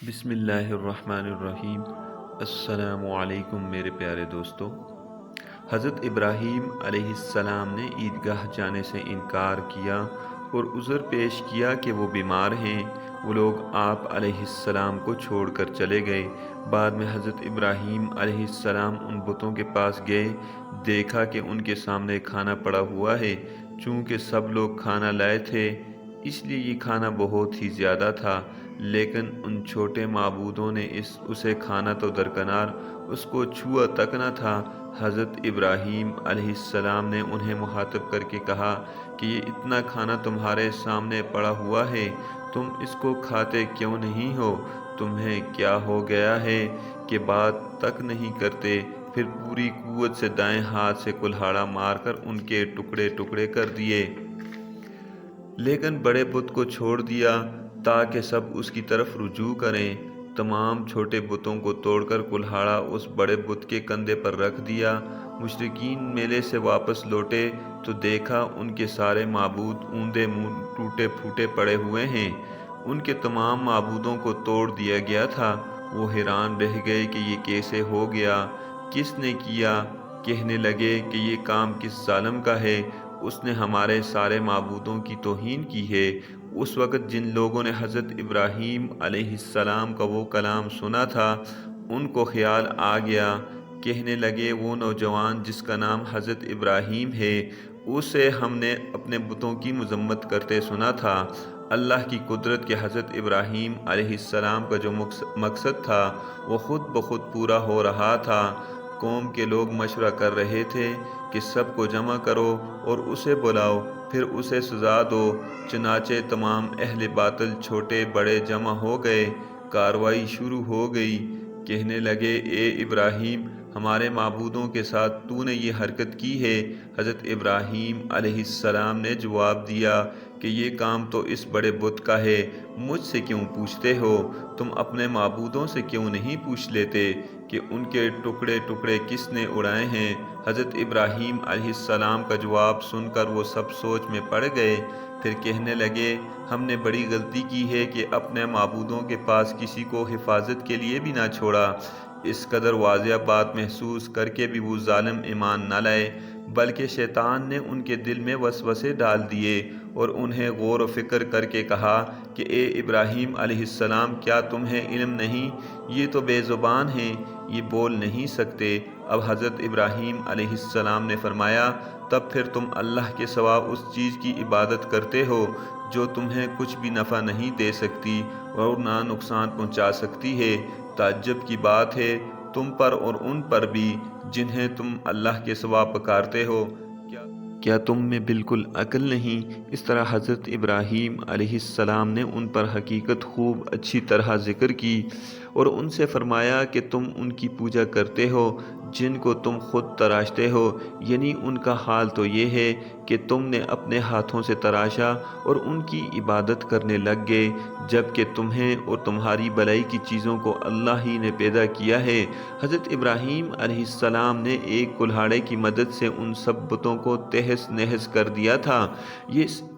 بسم اللہ الرحمن الرحیم۔ السلام علیکم میرے پیارے دوستو۔ حضرت ابراہیم علیہ السلام نے عیدگاہ جانے سے انکار کیا اور عذر پیش کیا کہ وہ بیمار ہیں۔ وہ لوگ آپ علیہ السلام کو چھوڑ کر چلے گئے۔ بعد میں حضرت ابراہیم علیہ السلام ان بتوں کے پاس گئے، دیکھا کہ ان کے سامنے کھانا پڑا ہوا ہے۔ چونکہ سب لوگ کھانا لائے تھے اس لیے یہ کھانا بہت ہی زیادہ تھا، لیکن ان چھوٹے معبودوں نے اسے کھانا تو درکنار اس کو چھوا تک نہ تھا۔ حضرت ابراہیم علیہ السلام نے انہیں مخاطب کر کے کہا کہ یہ اتنا کھانا تمہارے سامنے پڑا ہوا ہے، تم اس کو کھاتے کیوں نہیں ہو؟ تمہیں کیا ہو گیا ہے کہ بات تک نہیں کرتے؟ پھر پوری قوت سے دائیں ہاتھ سے کلہاڑا مار کر ان کے ٹکڑے ٹکڑے کر دیے، لیکن بڑے بت کو چھوڑ دیا تاکہ سب اس کی طرف رجوع کریں۔ تمام چھوٹے بتوں کو توڑ کر کلہاڑا اس بڑے بت کے کندھے پر رکھ دیا۔ مشرکین میلے سے واپس لوٹے تو دیکھا ان کے سارے معبود اوندے منہ ٹوٹے پھوٹے پڑے ہوئے ہیں۔ ان کے تمام معبودوں کو توڑ دیا گیا تھا۔ وہ حیران رہ گئے کہ یہ کیسے ہو گیا، کس نے کیا؟ کہنے لگے کہ یہ کام کس ظالم کا ہے، اس نے ہمارے سارے معبودوں کی توہین کی ہے۔ اس وقت جن لوگوں نے حضرت ابراہیم علیہ السلام کا وہ کلام سنا تھا ان کو خیال آ گیا۔ کہنے لگے، وہ نوجوان جس کا نام حضرت ابراہیم ہے، اسے ہم نے اپنے بتوں کی مذمت کرتے سنا تھا۔ اللہ کی قدرت کہ حضرت ابراہیم علیہ السلام کا جو مقصد تھا وہ خود بخود پورا ہو رہا تھا۔ قوم کے لوگ مشورہ کر رہے تھے کہ سب کو جمع کرو اور اسے بلاؤ، پھر اسے سزا دو۔ چنانچہ تمام اہل باطل چھوٹے بڑے جمع ہو گئے۔ کارروائی شروع ہو گئی۔ کہنے لگے، اے ابراہیم، ہمارے معبودوں کے ساتھ تو نے یہ حرکت کی ہے۔ حضرت ابراہیم علیہ السلام نے جواب دیا کہ یہ کام تو اس بڑے بت کا ہے، مجھ سے کیوں پوچھتے ہو؟ تم اپنے معبودوں سے کیوں نہیں پوچھ لیتے کہ ان کے ٹکڑے ٹکڑے کس نے اڑائے ہیں؟ حضرت ابراہیم علیہ السلام کا جواب سن کر وہ سب سوچ میں پڑ گئے۔ پھر کہنے لگے، ہم نے بڑی غلطی کی ہے کہ اپنے معبودوں کے پاس کسی کو حفاظت کے لیے بھی نہ چھوڑا۔ اس قدر واضح بات محسوس کر کے بھی وہ ظالم ایمان نہ لائے، بلکہ شیطان نے ان کے دل میں وسوسے ڈال دیے اور انہیں غور و فکر کر کے کہا کہ اے ابراہیم علیہ السلام، کیا تمہیں علم نہیں؟ یہ تو بے زبان ہیں، یہ بول نہیں سکتے۔ اب حضرت ابراہیم علیہ السلام نے فرمایا، تب پھر تم اللہ کے سوا اس چیز کی عبادت کرتے ہو جو تمہیں کچھ بھی نفع نہیں دے سکتی اور نہ نقصان پہنچا سکتی ہے۔ تعجب کی بات ہے تم پر اور ان پر بھی جنہیں تم اللہ کے سوا پکارتے ہو۔ کیا تم میں بالکل عقل نہیں؟ اس طرح حضرت ابراہیم علیہ السلام نے ان پر حقیقت خوب اچھی طرح ذکر کی اور ان سے فرمایا کہ تم ان کی پوجا کرتے ہو جن کو تم خود تراشتے ہو، یعنی ان کا حال تو یہ ہے کہ تم نے اپنے ہاتھوں سے تراشا اور ان کی عبادت کرنے لگ گئے، جبکہ تمہیں اور تمہاری بلائی کی چیزوں کو اللہ ہی نے پیدا کیا ہے۔ حضرت ابراہیم علیہ السلام نے ایک کلہاڑے کی مدد سے ان سب بتوں کو تہس نہس کر دیا تھا۔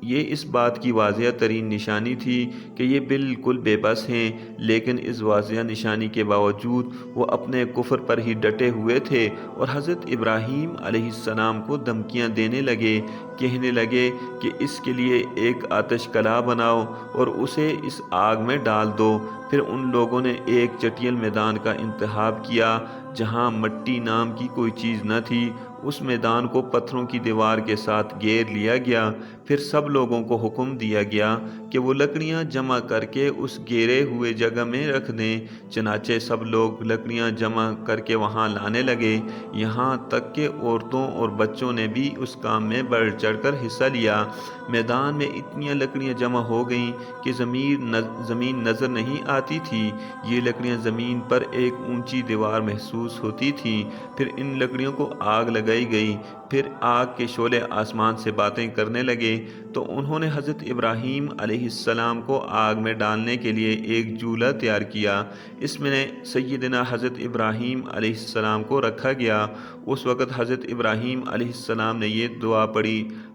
یہ اس بات کی واضح ترین نشانی تھی کہ یہ بالکل بے بس ہیں، لیکن اس واضح نشانی کے باوجود وہ اپنے کفر پر ہی ڈٹے ہوئے تھے اور حضرت ابراہیم علیہ السلام کو دھمکیاں دینے لگے۔ کہنے لگے کہ اس کے لیے ایک آتش کلہ بناؤ اور اسے اس آگ میں ڈال دو۔ پھر ان لوگوں نے ایک چٹیل میدان کا انتخاب کیا جہاں مٹی نام کی کوئی چیز نہ تھی۔ اس میدان کو پتھروں کی دیوار کے ساتھ گھیر لیا گیا۔ پھر سب لوگوں کو حکم دیا گیا کہ وہ لکڑیاں جمع کر کے اس گھیرے ہوئے جگہ میں رکھ دیں۔ چنانچہ سب لوگ لکڑیاں جمع کر کے وہاں لانے لگے، یہاں تک کہ عورتوں اور بچوں نے بھی اس کام میں بڑھ چڑھ کر حصہ لیا۔ میدان میں اتنی لکڑیاں جمع ہو گئیں کہ زمین نظر نہیں آتی تھی۔ یہ لکڑیاں زمین پر ایک اونچی دیوار محسوس ہوتی تھیں۔ پھر ان لکڑیوں کو آگ لگائی گئی۔ پھر آگ کے شعلے آسمان سے باتیں کرنے لگے تو انہوں نے حضرت ابراہیم علیہ السلام کو آگ میں ڈالنے کے لیے ایک جولا تیار کیا۔ اس میں سیدنا حضرت ابراہیم علیہ السلام کو رکھا گیا۔ اس وقت حضرت ابراہیم علیہ السلام نے یہ دعا پڑھی،